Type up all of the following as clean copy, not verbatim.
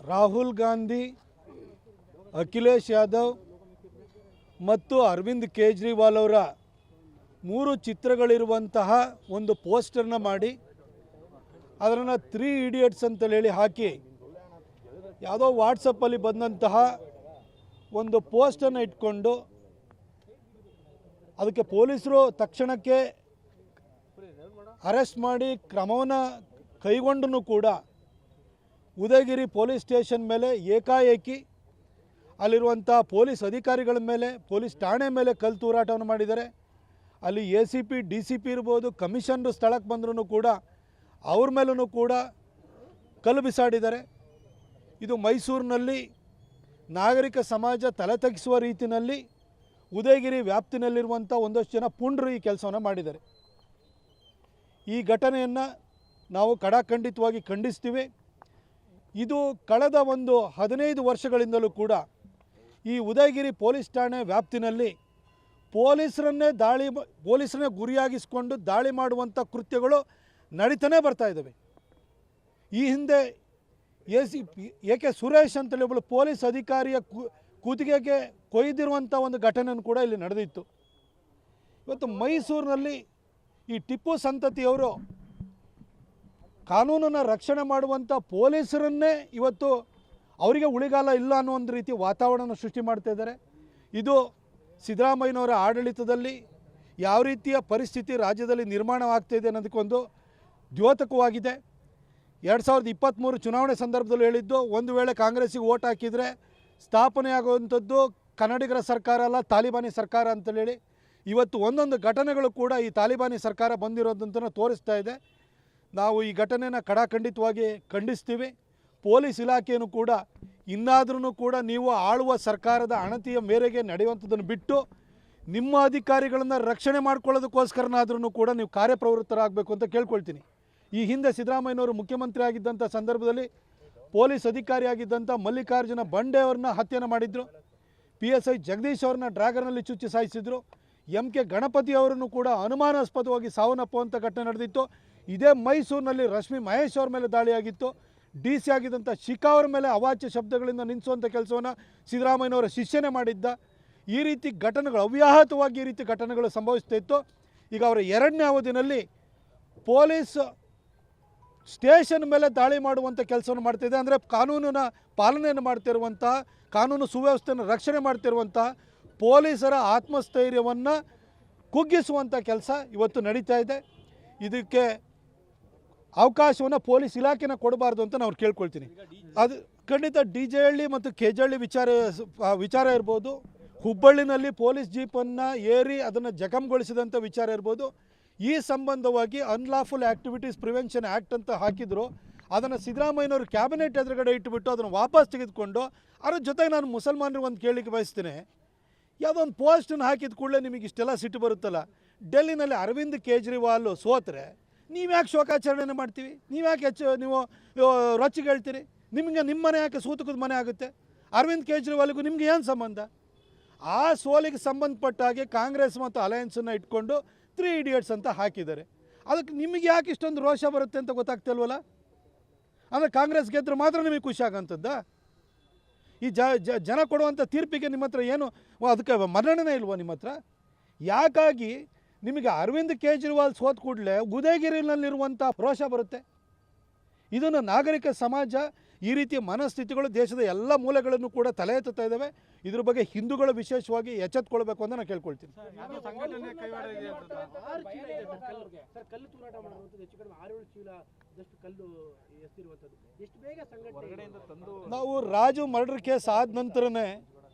ರಾಹುಲ್ ಗಾಂಧಿ, ಅಖಿಲೇಶ್ ಯಾದವ್ ಮತ್ತು ಅರವಿಂದ್ ಕೇಜ್ರಿವಾಲ್ ಅವರ 3 ಚಿತ್ರಗಳಿರುವಂತಹ ಒಂದು ಪೋಸ್ಟರ್ನ ಮಾಡಿ ಅದನ್ನು 3 ಇಡಿಯಟ್ಸ್ ಅಂತೇಳಿ ಹೇಳಿ ಹಾಕಿ ಯಾವುದೋ ವಾಟ್ಸಪ್ಪಲ್ಲಿ ಬಂದಂತಹ ಒಂದು ಪೋಸ್ಟನ್ನು ಇಟ್ಕೊಂಡು ಅದಕ್ಕೆ ಪೊಲೀಸರು ತಕ್ಷಣಕ್ಕೆ ಅರೆಸ್ಟ್ ಮಾಡಿ ಕ್ರಮವನ್ನು ಕೈಗೊಂಡೂ ಕೂಡ ಉದಯಗಿರಿ ಪೊಲೀಸ್ ಸ್ಟೇಷನ್ ಮೇಲೆ ಏಕಾಏಕಿ ಅಲ್ಲಿರುವಂಥ ಪೊಲೀಸ್ ಅಧಿಕಾರಿಗಳ ಮೇಲೆ, ಪೊಲೀಸ್ ಠಾಣೆ ಮೇಲೆ ಕಲ್ಲು ತೂರಾಟವನ್ನು ಮಾಡಿದ್ದಾರೆ. ಅಲ್ಲಿ ACP DCP ಇರ್ಬೋದು, ಕಮಿಷನರ್ ಸ್ಥಳಕ್ಕೆ ಬಂದ್ರೂ ಕೂಡ ಅವ್ರ ಮೇಲೂ ಕೂಡ ಕಲ್ಲು ಬಿಸಾಡಿದ್ದಾರೆ. ಇದು ಮೈಸೂರಿನಲ್ಲಿ ನಾಗರಿಕ ಸಮಾಜ ತಲೆ ತಗ್ಗಿಸುವ ರೀತಿಯಲ್ಲಿ ಉದಯಗಿರಿ ವ್ಯಾಪ್ತಿನಲ್ಲಿರುವಂಥ ಒಂದಷ್ಟು ಜನ ಪುಂಡ್ರು ಈ ಕೆಲಸವನ್ನು ಮಾಡಿದ್ದಾರೆ. ಈ ಘಟನೆಯನ್ನು ನಾವು ಖಡಾಖಂಡಿತವಾಗಿ ಖಂಡಿಸ್ತೀವಿ. ಇದು ಕಳೆದ ಒಂದು 15 ವರ್ಷಗಳಿಂದಲೂ ಕೂಡ ಈ ಉದಯಗಿರಿ ಪೊಲೀಸ್ ಠಾಣೆ ವ್ಯಾಪ್ತಿನಲ್ಲಿ ಪೊಲೀಸರನ್ನೇ ಗುರಿಯಾಗಿಸಿಕೊಂಡು ದಾಳಿ ಮಾಡುವಂಥ ಕೃತ್ಯಗಳು ನಡೀತಾನೆ ಬರ್ತಾ ಇದ್ದಾವೆ. ಈ ಹಿಂದೆ AK ಸುರೇಶ್ ಅಂತೇಳಿ ಒಬ್ಬಳು ಪೊಲೀಸ್ ಅಧಿಕಾರಿಯ ಕುತ್ತಿಗೆಗೆ ಕೊಯ್ದಿರುವಂಥ ಒಂದು ಘಟನೆಯೂ ಕೂಡ ಇಲ್ಲಿ ನಡೆದಿತ್ತು. ಇವತ್ತು ಮೈಸೂರಿನಲ್ಲಿ ಈ ಟಿಪ್ಪು ಸಂತತಿಯವರು ಕಾನೂನನ್ನು ರಕ್ಷಣೆ ಮಾಡುವಂಥ ಪೊಲೀಸರನ್ನೇ ಇವತ್ತು ಅವರಿಗೆ ಉಳಿಗಾಲ ಇಲ್ಲ ಅನ್ನೋ ಒಂದು ರೀತಿ ವಾತಾವರಣ ಸೃಷ್ಟಿ ಮಾಡ್ತಾ ಇದ್ದಾರೆ. ಇದು ಸಿದ್ದರಾಮಯ್ಯನವರ ಆಡಳಿತದಲ್ಲಿ ಯಾವ ರೀತಿಯ ಪರಿಸ್ಥಿತಿ ರಾಜ್ಯದಲ್ಲಿ ನಿರ್ಮಾಣವಾಗ್ತಾಯಿದೆ ಅನ್ನೋದಕ್ಕೊಂದು ದ್ಯೋತಕವಾಗಿದೆ. 2023 ಚುನಾವಣೆ ಸಂದರ್ಭದಲ್ಲಿ ಹೇಳಿದ್ದು, ಒಂದು ವೇಳೆ ಕಾಂಗ್ರೆಸ್ಸಿಗೆ ಓಟ್ ಹಾಕಿದರೆ ಸ್ಥಾಪನೆಯಾಗುವಂಥದ್ದು ಕನ್ನಡಿಗರ ಸರ್ಕಾರ ಅಲ್ಲ, ತಾಲಿಬಾನಿ ಸರ್ಕಾರ ಅಂತೇಳಿ ಇವತ್ತು ಒಂದೊಂದು ಘಟನೆಗಳು ಕೂಡ ಈ ತಾಲಿಬಾನಿ ಸರ್ಕಾರ ಬಂದಿರೋದಂತ ತೋರಿಸ್ತಾ ಇದೆ. ನಾವು ಈ ಘಟನೆಯನ್ನು ಖಡಾಖಂಡಿತವಾಗಿ ಖಂಡಿಸ್ತೀವಿ. ಪೊಲೀಸ್ ಇಲಾಖೆಯೂ ಕೂಡ ಇನ್ನಾದ್ರೂ ಕೂಡ ನೀವು ಆಳುವ ಸರ್ಕಾರದ ಅಣತಿಯ ಮೇರೆಗೆ ನಡೆಯುವಂಥದ್ದನ್ನು ಬಿಟ್ಟು ನಿಮ್ಮ ಅಧಿಕಾರಿಗಳನ್ನು ರಕ್ಷಣೆ ಮಾಡ್ಕೊಳ್ಳೋದಕ್ಕೋಸ್ಕರನಾದ್ರೂ ಕೂಡ ನೀವು ಕಾರ್ಯಪ್ರವೃತ್ತರಾಗಬೇಕು ಅಂತ ಕೇಳ್ಕೊಳ್ತೀನಿ. ಈ ಹಿಂದೆ ಸಿದ್ದರಾಮಯ್ಯನವರು ಮುಖ್ಯಮಂತ್ರಿ ಆಗಿದ್ದಂಥ ಸಂದರ್ಭದಲ್ಲಿ ಪೊಲೀಸ್ ಅಧಿಕಾರಿಯಾಗಿದ್ದಂಥ ಮಲ್ಲಿಕಾರ್ಜುನ ಬಂಡೆ ಅವ್ರನ್ನ ಹತ್ಯೆಯನ್ನು ಮಾಡಿದರು. PSI ಜಗದೀಶ್ ಅವ್ರನ್ನ ಡ್ರ್ಯಾಗರ್ನಲ್ಲಿ ಚುಚ್ಚಿ ಸಾಯಿಸಿದರು. MK ಗಣಪತಿ ಅವರನ್ನು ಕೂಡ ಅನುಮಾನಾಸ್ಪದವಾಗಿ ಸಾವನ್ನಪ್ಪುವಂಥ ಘಟನೆ ನಡೆದಿತ್ತು. ಇದೇ ಮೈಸೂರಿನಲ್ಲಿ ರಶ್ಮಿ ಮಹೇಶ್ ಅವ್ರ ಮೇಲೆ ದಾಳಿಯಾಗಿತ್ತು. DC ಆಗಿದ್ದಂಥ ಶಿಖಾ ಅವ್ರ ಮೇಲೆ ಅವಾಚ್ಯ ಶಬ್ದಗಳಿಂದ ನಿಲ್ಲಿಸುವಂಥ ಕೆಲಸವನ್ನು ಸಿದ್ದರಾಮಯ್ಯನವರ ಶಿಷ್ಯನೇ ಮಾಡಿದ್ದ. ಈ ರೀತಿ ಘಟನೆಗಳು ಅವ್ಯಾಹತವಾಗಿ ಈ ರೀತಿ ಘಟನೆಗಳು ಸಂಭವಿಸ್ತಾ ಇತ್ತು. ಈಗ ಅವರ 2ನೇ ಅವಧಿನಲ್ಲಿ ಪೊಲೀಸ್ ಸ್ಟೇಷನ್ ಮೇಲೆ ದಾಳಿ ಮಾಡುವಂಥ ಕೆಲಸವನ್ನು ಮಾಡ್ತಿದೆ. ಅಂದರೆ ಕಾನೂನಿನ ಪಾಲನೆಯನ್ನು ಮಾಡ್ತಿರುವಂಥ, ಕಾನೂನು ಸುವ್ಯವಸ್ಥೆಯನ್ನು ರಕ್ಷಣೆ ಮಾಡ್ತಿರುವಂಥ ಪೊಲೀಸರ ಆತ್ಮಸ್ಥೈರ್ಯವನ್ನು ಕುಗ್ಗಿಸುವಂಥ ಕೆಲಸ ಇವತ್ತು ನಡೀತಾ ಇದೆ. ಇದಕ್ಕೆ ಅವಕಾಶವನ್ನು ಪೊಲೀಸ್ ಇಲಾಖೆನ ಕೊಡಬಾರ್ದು ಅಂತ ನಾನು ಕೇಳ್ಕೊಳ್ತೀನಿ. ಅದು ಖಂಡಿತ DJ ಹಳ್ಳಿ ಮತ್ತು KJ ಹಳ್ಳಿ ವಿಚಾರ ಇರ್ಬೋದು, ಹುಬ್ಬಳ್ಳಿನಲ್ಲಿ ಪೊಲೀಸ್ ಜೀಪನ್ನು ಏರಿ ಅದನ್ನು ಜಖಂಗೊಳಿಸಿದಂಥ ವಿಚಾರ ಇರ್ಬೋದು. ಈ ಸಂಬಂಧವಾಗಿ ಅನ್ಲಾಫುಲ್ ಆ್ಯಕ್ಟಿವಿಟೀಸ್ ಪ್ರಿವೆನ್ಷನ್ ಆ್ಯಕ್ಟ್ ಅಂತ ಹಾಕಿದ್ರು. ಅದನ್ನು ಸಿದ್ದರಾಮಯ್ಯನವರು ಕ್ಯಾಬಿನೆಟ್ ಎದುರುಗಡೆ ಇಟ್ಟುಬಿಟ್ಟು ಅದನ್ನು ವಾಪಸ್ ತೆಗೆದುಕೊಂಡು ಅದ್ರ ಜೊತೆಗೆ ನಾನು ಮುಸಲ್ಮಾನರು ಒಂದು ಕೇಳಲಿಕ್ಕೆ ಬಯಸ್ತೀನಿ. ಯಾವುದೋ ಒಂದು ಪೋಸ್ಟನ್ನು ಹಾಕಿದ ಕೂಡಲೇ ನಿಮಗೆ ಇಷ್ಟೆಲ್ಲ ಸಿಟ್ಟು ಬರುತ್ತಲ್ಲ. ಡೆಲ್ಲಿನಲ್ಲಿ ಅರವಿಂದ್ ಕೇಜ್ರಿವಾಲ್ ಸೋತ್ರೆ ನೀವು ಯಾಕೆ ಶೋಕಾಚರಣೆ ಮಾಡ್ತೀವಿ? ನೀವು ಯಾಕೆ ನೀವು ರೊಚ್ಚಿಗೆ ಹೇಳ್ತೀರಿ? ನಿಮಗೆ ನಿಮ್ಮ ಮನೆ ಯಾಕೆ ಸೂತಕದ ಮನೆ ಆಗುತ್ತೆ? ಅರವಿಂದ್ ಕೇಜ್ರಿವಾಲ್ಗೂ ನಿಮಗೆ ಏನು ಸಂಬಂಧ? ಆ ಸೋಲಿಗೆ ಸಂಬಂಧಪಟ್ಟ ಹಾಗೆ ಕಾಂಗ್ರೆಸ್ ಮತ್ತು ಅಲಯನ್ಸನ್ನು ಇಟ್ಕೊಂಡು 3 ಇಡಿಯಟ್ಸ್ ಅಂತ ಹಾಕಿದ್ದಾರೆ. ಅದಕ್ಕೆ ನಿಮಗೆ ಯಾಕೆ ಇಷ್ಟೊಂದು ರೋಷ ಬರುತ್ತೆ ಅಂತ ಗೊತ್ತಾಗ್ತಿಲ್ವಲ್ಲ? ಅಂದರೆ ಕಾಂಗ್ರೆಸ್ ಗೆದ್ದರೆ ಮಾತ್ರ ನಿಮಗೆ ಖುಷಿ ಆಗೋಂಥದ್ದಾ? ಈ ಜನ ಕೊಡುವಂಥ ತೀರ್ಪಿಗೆ ನಿಮ್ಮ ಹತ್ರ ಏನು ಅದಕ್ಕೆ ಮನ್ನಣೆ ಇಲ್ವೋ ನಿಮ್ಮ ಹತ್ರ? ಯಾಕಾಗಿ ನಿಮಗೆ ಅರವಿಂದ್ ಕೇಜ್ರಿವಾಲ್ ಸೋತ್ ಕೂಡಲೇ ಉದಯಗಿರಿನಲ್ಲಿರುವಂಥ ರೋಷ ಬರುತ್ತೆ? ಇದನ್ನು ನಾಗರಿಕ ಸಮಾಜ, ಈ ರೀತಿಯ ಮನಸ್ಥಿತಿಗಳು ದೇಶದ ಎಲ್ಲ ಮೂಲೆಗಳನ್ನು ಕೂಡ ತಲೆ ಎತ್ತುತ್ತಾ ಇದ್ದಾವೆ. ಇದ್ರ ಬಗ್ಗೆ ಹಿಂದೂಗಳು ವಿಶೇಷವಾಗಿ ಎಚ್ಚೆತ್ತುಕೊಳ್ಬೇಕು ಅಂತ ನಾನು ಕೇಳ್ಕೊಳ್ತೀನಿ. ನಾವು ರಾಜು ಮರ್ಡರ್ ಕೇಸ್ ಆದ ನಂತರನೇ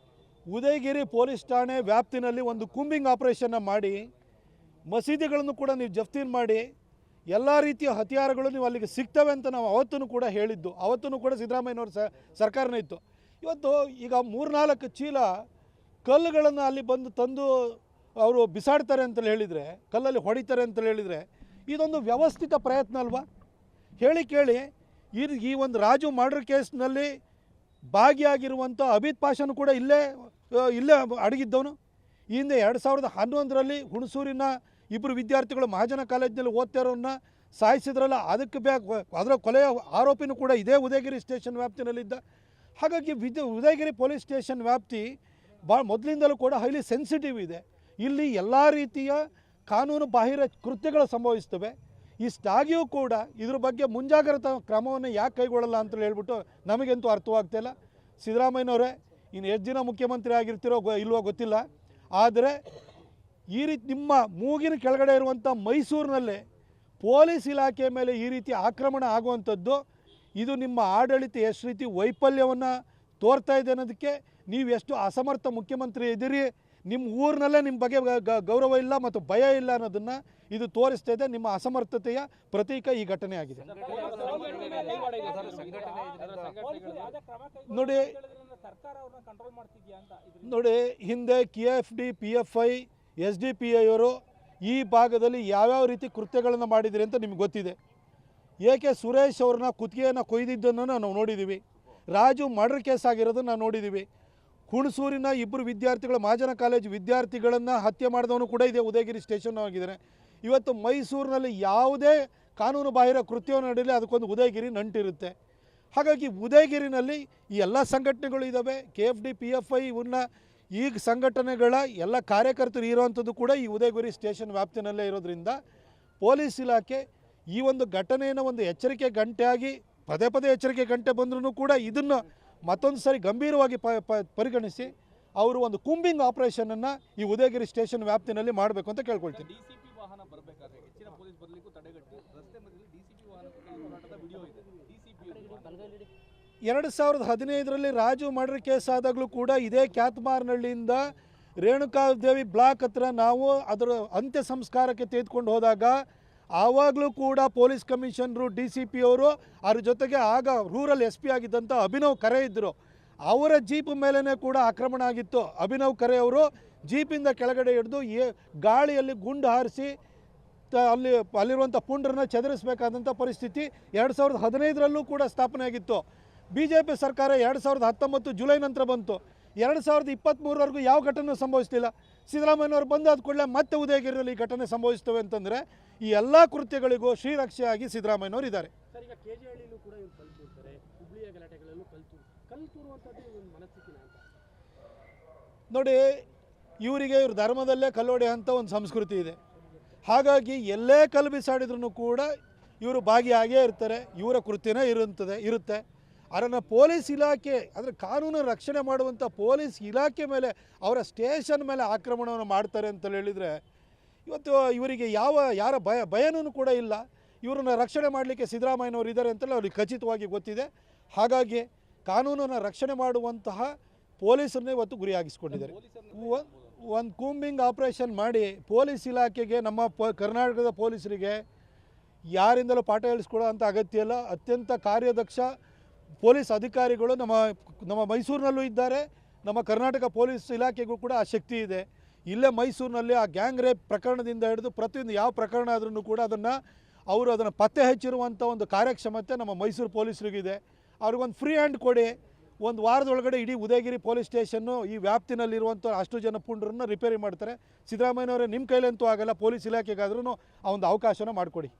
ಉದಯಗಿರಿ ಪೊಲೀಸ್ ಠಾಣೆ ವ್ಯಾಪ್ತಿನಲ್ಲಿ ಒಂದು ಕೂಂಬಿಂಗ್ ಆಪರೇಷನ್ನ ಮಾಡಿ ಮಸೀದಿಗಳನ್ನು ಕೂಡ ನೀವು ಜಫ್ತೀನ್ ಮಾಡಿ ಎಲ್ಲ ರೀತಿಯ ಹತ್ಯಾರಗಳು ನೀವು ಅಲ್ಲಿಗೆ ಸಿಗ್ತವೆ ಅಂತ ನಾವು ಅವತ್ತೂ ಕೂಡ ಹೇಳಿದ್ದು. ಅವತ್ತೂ ಕೂಡ ಸಿದ್ದರಾಮಯ್ಯನವ್ರ ಸರ್ಕಾರನೇ ಇತ್ತು. ಇವತ್ತು ಈಗ 3-4 ಚೀಲ ಕಲ್ಲುಗಳನ್ನು ಅಲ್ಲಿ ತಂದು ಅವರು ಬಿಸಾಡ್ತಾರೆ ಅಂತೇಳಿ ಹೇಳಿದರೆ, ಕಲ್ಲಲ್ಲಿ ಹೊಡಿತಾರೆ ಅಂತೇಳಿ ಹೇಳಿದರೆ ಇದೊಂದು ವ್ಯವಸ್ಥಿತ ಪ್ರಯತ್ನ ಅಲ್ವಾ? ಹೇಳಿ ಕೇಳಿ ಈ ಒಂದು ರಾಜು ಮರ್ಡರ್ ಕೇಸ್ನಲ್ಲಿ ಭಾಗಿಯಾಗಿರುವಂಥ ಅಬಿದ್ ಪಾಷಾನು ಕೂಡ ಇಲ್ಲೇ ಅಡಗಿದ್ದವನು. ಈ ಹಿಂದೆ 2011ರಲ್ಲಿ ಹುಣಸೂರಿನ 2 ವಿದ್ಯಾರ್ಥಿಗಳು ಮಹಾಜನ ಕಾಲೇಜಿನಲ್ಲಿ ಓದ್ತಿರೋರನ್ನ ಸಾಯಿಸಿದ್ರಲ್ಲ, ಅದರ ಕೊಲೆಯ ಆರೋಪಿನೂ ಕೂಡ ಇದೇ ಉದಯಗಿರಿ ಸ್ಟೇಷನ್ ವ್ಯಾಪ್ತಿನಲ್ಲಿದ್ದ. ಹಾಗಾಗಿ ಉದಯಗಿರಿ ಪೊಲೀಸ್ ಸ್ಟೇಷನ್ ವ್ಯಾಪ್ತಿ ಭಾಳ ಮೊದಲಿಂದಲೂ ಕೂಡ ಹೈಲಿ ಸೆನ್ಸಿಟಿವ್ ಇದೆ. ಇಲ್ಲಿ ಎಲ್ಲ ರೀತಿಯ ಕಾನೂನು ಬಾಹಿರ ಕೃತ್ಯಗಳು ಸಂಭವಿಸ್ತವೆ. ಇಷ್ಟಾಗಿಯೂ ಕೂಡ ಇದ್ರ ಬಗ್ಗೆ ಮುಂಜಾಗ್ರತಾ ಕ್ರಮವನ್ನು ಯಾಕೆ ಕೈಗೊಳ್ಳಲ್ಲ ಅಂತ ಹೇಳ್ಬಿಟ್ಟು ನಮಗಂತೂ ಅರ್ಥವಾಗ್ತಿಲ್ಲ. ಸಿದ್ದರಾಮಯ್ಯನವರೇ ಇನ್ನು ಎಷ್ಟು ದಿನ ಮುಖ್ಯಮಂತ್ರಿ ಆಗಿರ್ತಿರೋ ಇಲ್ವೋ ಗೊತ್ತಿಲ್ಲ, ಆದರೆ ಈ ರೀತಿ ನಿಮ್ಮ ಮೂಗಿನ ಕೆಳಗಡೆ ಇರುವಂಥ ಮೈಸೂರಿನಲ್ಲೇ ಪೊಲೀಸ್ ಇಲಾಖೆ ಮೇಲೆ ಈ ರೀತಿ ಆಕ್ರಮಣ ಆಗುವಂಥದ್ದು ಇದು ನಿಮ್ಮ ಆಡಳಿತ ಎಷ್ಟು ರೀತಿ ವೈಫಲ್ಯವನ್ನು ತೋರ್ತಾ ಇದೆ ಅನ್ನೋದಕ್ಕೆ ನೀವು ಎಷ್ಟು ಅಸಮರ್ಥ ಮುಖ್ಯಮಂತ್ರಿ ಇದ್ದೀರಿ, ನಿಮ್ಮ ಊರಿನಲ್ಲೇ ನಿಮ್ಮ ಬಗ್ಗೆ ಗೌರವ ಇಲ್ಲ ಮತ್ತು ಭಯ ಇಲ್ಲ ಅನ್ನೋದನ್ನು ಇದು ತೋರಿಸ್ತಾ ಇದೆ. ನಿಮ್ಮ ಅಸಮರ್ಥತೆಯ ಪ್ರತೀಕ ಈ ಘಟನೆ ಆಗಿದೆ. ನೋಡಿ ಹಿಂದೆ KFD PFI SDPI ಅವರು ಈ ಭಾಗದಲ್ಲಿ ಯಾವ್ಯಾವ ರೀತಿ ಕೃತ್ಯಗಳನ್ನು ಮಾಡಿದಿರಿ ಅಂತ ನಿಮ್ಗೆ ಗೊತ್ತಿದೆ. ಏಕೆ ಸುರೇಶ್ ಅವ್ರನ್ನ ಕುತ್ತಿಗೆಯನ್ನು ಕೊಯ್ದಿದ್ದನ್ನು ನಾವು ನೋಡಿದ್ದೀವಿ. ರಾಜು ಮರ್ಡರ್ ಕೇಸ್ ಆಗಿರೋದನ್ನು ನಾವು ನೋಡಿದ್ದೀವಿ. ಹುಣಸೂರಿನ ಇಬ್ಬರು ವಿದ್ಯಾರ್ಥಿಗಳು ಮಹಾಜನ ಕಾಲೇಜು ವಿದ್ಯಾರ್ಥಿಗಳನ್ನು ಹತ್ಯೆ ಮಾಡಿದವನು ಕೂಡ ಇದೆ, ಉದಯಗಿರಿ ಸ್ಟೇಷನ್ ಆಗಿದ್ದಾರೆ. ಇವತ್ತು ಮೈಸೂರಿನಲ್ಲಿ ಯಾವುದೇ ಕಾನೂನು ಬಾಹಿರ ಕೃತ್ಯವನ್ನು ನಡೆಯಲಿ ಅದಕ್ಕೊಂದು ಉದಯಗಿರಿ ನಂಟಿರುತ್ತೆ. ಹಾಗಾಗಿ ಉದಯಗಿರಿನಲ್ಲಿ ಈ ಎಲ್ಲ ಸಂಘಟನೆಗಳು ಇದ್ದಾವೆ. KFD PFI ಇವನ್ನ ಈ ಸಂಘಟನೆಗಳ ಎಲ್ಲ ಕಾರ್ಯಕರ್ತರು ಇರುವಂಥದ್ದು ಕೂಡ ಈ ಉದಯಗಿರಿ ಸ್ಟೇಷನ್ ವ್ಯಾಪ್ತಿನಲ್ಲೇ ಇರೋದ್ರಿಂದ ಪೊಲೀಸ್ ಇಲಾಖೆ ಈ ಒಂದು ಘಟನೆಯನ್ನು ಒಂದು ಎಚ್ಚರಿಕೆ ಗಂಟೆಯಾಗಿ ಪದೇ ಪದೇ ಎಚ್ಚರಿಕೆ ಗಂಟೆ ಬಂದ್ರೂ ಕೂಡ ಇದನ್ನು ಮತ್ತೊಂದು ಸಾರಿ ಗಂಭೀರವಾಗಿ ಪರಿಗಣಿಸಿ ಅವರು ಒಂದು ಕೂಂಬಿಂಗ್ ಆಪರೇಷನನ್ನು ಈ ಉದಯಗಿರಿ ಸ್ಟೇಷನ್ ವ್ಯಾಪ್ತಿನಲ್ಲಿ ಮಾಡಬೇಕು ಅಂತ ಕೇಳ್ಕೊಳ್ತೀನಿ. 2015ರಲ್ಲಿ ರಾಜು ಮರ್ಡರ್ ಕೇಸ್ ಆದಾಗಲೂ ಕೂಡ ಇದೇ ಕ್ಯಾತ್ಮಾರ್ನಹಳ್ಳಿಯಿಂದ ರೇಣುಕಾದೇವಿ ಬ್ಲಾಕ್ ಹತ್ರ ನಾವು ಅದರ ಅಂತ್ಯ ಸಂಸ್ಕಾರಕ್ಕೆ ತೆಗೆದುಕೊಂಡು ಹೋದಾಗ ಆವಾಗಲೂ ಕೂಡ ಪೊಲೀಸ್ ಕಮಿಷನರು DCP ಅವರು ಅದ್ರ ಜೊತೆಗೆ ಆಗ ರೂರಲ್ SP ಆಗಿದ್ದಂಥ ಅಭಿನವ್ ಖರೆ ಇದ್ದರು. ಅವರ ಜೀಪ್ ಮೇಲೇ ಕೂಡ ಆಕ್ರಮಣ ಆಗಿತ್ತು. ಅಭಿನವ್ ಖರೆ ಅವರು ಜೀಪಿಂದ ಕೆಳಗಡೆ ಹಿಡಿದು ಗಾಳಿಯಲ್ಲಿ ಗುಂಡು ಹಾರಿಸಿ ಅಲ್ಲಿರುವಂಥ ಪುಂಡ್ರನ್ನ ಚದರಿಸಬೇಕಾದಂಥ ಪರಿಸ್ಥಿತಿ 2015ರಲ್ಲೂ ಕೂಡ ಸ್ಥಾಪನೆ ಆಗಿತ್ತು. BJP ಸರ್ಕಾರ 2019 ಜುಲೈ ನಂತರ ಬಂತು. 2023ವರೆಗೂ ಯಾವ ಘಟನೆ ಸಂಭವಿಸಲಿಲ್ಲ. ಸಿದ್ದರಾಮಯ್ಯನವರು ಬಂದಾದ ಕೂಡಲೇ ಮತ್ತೆ ಉದಯಗಿರಿಯಲ್ಲಿ ಈ ಘಟನೆ ಸಂಭವಿಸ್ತವೆ ಅಂತಂದರೆ ಈ ಎಲ್ಲ ಕೃತ್ಯಗಳಿಗೂ ಶ್ರೀರಕ್ಷೆಯಾಗಿ ಸಿದ್ದರಾಮಯ್ಯನವರು ಇದ್ದಾರೆ. ನೋಡಿ ಇವರಿಗೆ ಇವ್ರ ಧರ್ಮದಲ್ಲೇ ಕಲ್ಲೊಡೆ ಅಂತ ಒಂದು ಸಂಸ್ಕೃತಿ ಇದೆ. ಹಾಗಾಗಿ ಎಲ್ಲೇ ಕಲ್ಲು ಬಿಸಾಡಿದ್ರೂ ಕೂಡ ಇವರು ಭಾಗಿಯಾಗೇ ಇರ್ತಾರೆ. ಇವರ ಕೃತ್ಯನೇ ಇರುತ್ತೆ. ಅದನ್ನು ಪೊಲೀಸ್ ಇಲಾಖೆ ಅಂದರೆ ಕಾನೂನು ರಕ್ಷಣೆ ಮಾಡುವಂಥ ಪೊಲೀಸ್ ಇಲಾಖೆ ಮೇಲೆ ಅವರ ಸ್ಟೇಷನ್ ಮೇಲೆ ಆಕ್ರಮಣವನ್ನು ಮಾಡ್ತಾರೆ ಅಂತ ಹೇಳಿದರೆ ಇವತ್ತು ಇವರಿಗೆ ಯಾರ ಭಯನೂ ಕೂಡ ಇಲ್ಲ. ಇವರನ್ನು ರಕ್ಷಣೆ ಮಾಡಲಿಕ್ಕೆ ಸಿದ್ದರಾಮಯ್ಯನವರು ಇದ್ದಾರೆ ಅಂತಲೇ ಅವ್ರಿಗೆ ಖಚಿತವಾಗಿ ಗೊತ್ತಿದೆ. ಹಾಗಾಗಿ ಕಾನೂನನ್ನು ರಕ್ಷಣೆ ಮಾಡುವಂತಹ ಪೊಲೀಸರನ್ನೇ ಇವತ್ತು ಗುರಿಯಾಗಿಸ್ಕೊಂಡಿದ್ದಾರೆ. ಒಂದು ಕೂಂಬಿಂಗ್ ಆಪರೇಷನ್ ಮಾಡಿ ಪೊಲೀಸ್ ಇಲಾಖೆಗೆ ನಮ್ಮ ಕರ್ನಾಟಕದ ಪೊಲೀಸರಿಗೆ ಯಾರಿಂದಲೂ ಪಾಠ ಹೇಳಿಸ್ಕೊಳ್ಳೋ ಅಂಥ ಅಗತ್ಯ ಇಲ್ಲ. ಅತ್ಯಂತ ಕಾರ್ಯದಕ್ಷ ಪೊಲೀಸ್ ಅಧಿಕಾರಿಗಳು ನಮ್ಮ ಮೈಸೂರಿನಲ್ಲೂ ಇದ್ದಾರೆ. ನಮ್ಮ ಕರ್ನಾಟಕ ಪೊಲೀಸ್ ಇಲಾಖೆಗೂ ಕೂಡ ಆ ಶಕ್ತಿ ಇದೆ. ಇಲ್ಲೇ ಮೈಸೂರಿನಲ್ಲಿ ಆ ಗ್ಯಾಂಗ್ ರೇಪ್ ಪ್ರಕರಣದಿಂದ ಹಿಡಿದು ಪ್ರತಿಯೊಂದು ಯಾವ ಪ್ರಕರಣ ಆದ್ರೂ ಕೂಡ ಅದನ್ನು ಪತ್ತೆ ಹಚ್ಚಿರುವಂಥ ಒಂದು ಕಾರ್ಯಕ್ಷಮತೆ ನಮ್ಮ ಮೈಸೂರು ಪೊಲೀಸರಿಗಿದೆ. ಅವ್ರಿಗೊಂದು ಫ್ರೀ ಹ್ಯಾಂಡ್ ಕೊಡಿ, ಒಂದು ವಾರದೊಳಗಡೆ ಇಡೀ ಉದಯಗಿರಿ ಪೊಲೀಸ್ ಸ್ಟೇಷನ್ನು ಈ ವ್ಯಾಪ್ತಿನಲ್ಲಿರುವಂಥ ಅಷ್ಟು ಜನ ಪುಂಡ್ರನ್ನ ರಿಪೇರಿ ಮಾಡ್ತಾರೆ. ಸಿದ್ದರಾಮಯ್ಯನವರೇ ನಿಮ್ಮ ಕೈಲಂತೂ ಆಗಲ್ಲ, ಪೊಲೀಸ್ ಇಲಾಖೆಗಾದ್ರೂ ಆ ಒಂದು ಅವಕಾಶನ ಮಾಡಿಕೊಡಿ.